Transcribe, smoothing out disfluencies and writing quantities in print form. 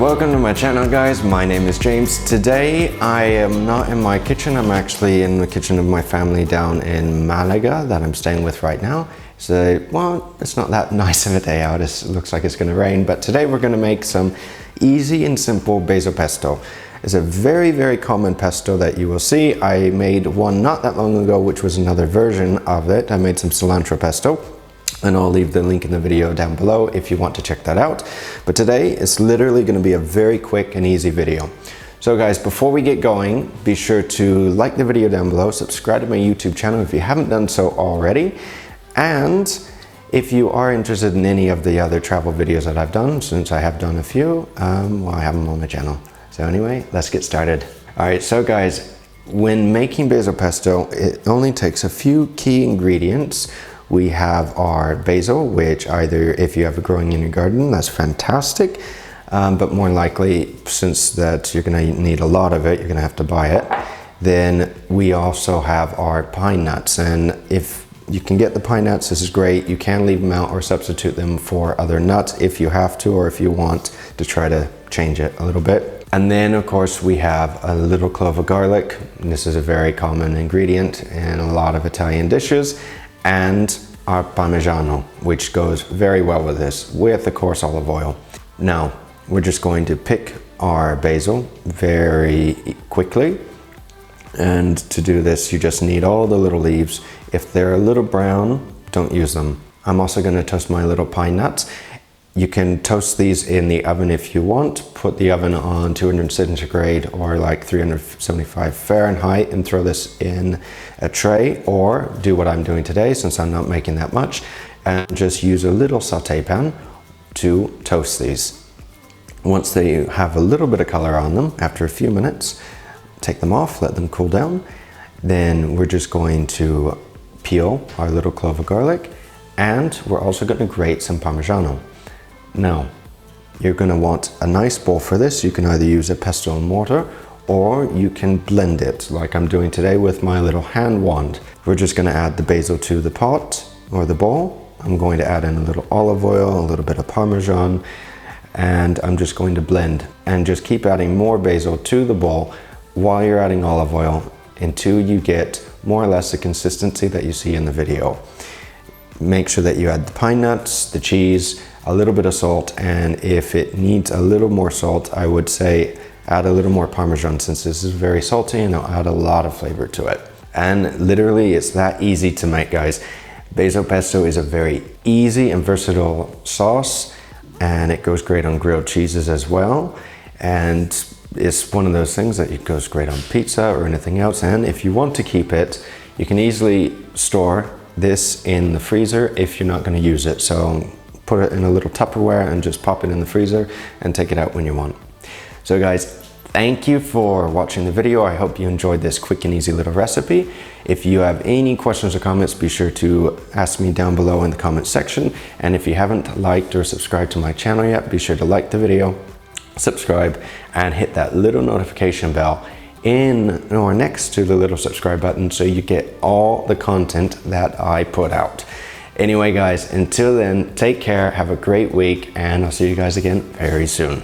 Welcome to my channel, guys. My name is James. Today I am not in my kitchen. I'm actually in the kitchen of my family down in Malaga that I'm staying with right now. So, well, it's not that nice of a day out. It looks like it's going to rain, but today we're going to make some easy and simple basil pesto. It's a very, very common pesto that you will see. I made one not that long ago, which was another version of it. I made some cilantro pesto, and I'll leave the link in the video down below if you want to check that out. But today it's literally going to be a very quick and easy video. So guys, before we get going, be sure to like the video down below, subscribe to my YouTube channel if you haven't done so already, and if you are interested in any of the other travel videos that I've done, since I have done a few, well, I have them on my channel. So anyway, let's get started. All right, so guys, when making basil pesto, it only takes a few key ingredients. We have our basil, which either if you have it growing in your garden, that's fantastic. But more likely, since that you're gonna need a lot of it, you're gonna have to buy it. Then we also have our pine nuts. And if you can get the pine nuts, this is great. You can leave them out or substitute them for other nuts if you have to, or if you want to try to change it a little bit. And then of course we have a little clove of garlic. This is a very common ingredient in a lot of Italian dishes. And our Parmesan, which goes very well with this, with the coarse olive oil. Now, we're just going to pick our basil very quickly. And to do this, you just need all the little leaves. If they're a little brown, don't use them. I'm also gonna toast my little pine nuts. You can toast these in the oven if you want. Put the oven on 200 centigrade or like 375 Fahrenheit and throw this in a tray, or do what I'm doing today since I'm not making that much, and just use a little saute pan to toast these. Once they have a little bit of color on them, after a few minutes, take them off, let them cool down. Then we're just going to peel our little clove of garlic, and we're also going to grate some Parmesan. Now, you're going to want a nice bowl for this. You can either use a pestle and mortar, or you can blend it like I'm doing today with my little hand wand. We're just going to add the basil to the pot or the bowl. I'm going to add in a little olive oil, a little bit of Parmesan, and I'm just going to blend and just keep adding more basil to the bowl while you're adding olive oil until you get more or less the consistency that you see in the video. Make sure that you add the pine nuts, the cheese, a little bit of salt, and if it needs a little more salt, I would say add a little more Parmesan, since this is very salty and it'll add a lot of flavor to it. And literally, it's that easy to make, guys. Basil pesto is a very easy and versatile sauce, and it goes great on grilled cheeses as well. And it's one of those things that it goes great on pizza or anything else. And if you want to keep it, you can easily store this in the freezer if you're not going to use it. So put it in a little Tupperware and just pop it in the freezer and take it out when you want. So guys, thank you for watching the video. I hope you enjoyed this quick and easy little recipe. If you have any questions or comments, be sure to ask me down below in the comment section. And if you haven't liked or subscribed to my channel yet, be sure to like the video, subscribe, and hit that little notification bell in or next to the little subscribe button so you get all the content that I put out. Anyway guys, until then, take care, have a great week, and I'll see you guys again very soon.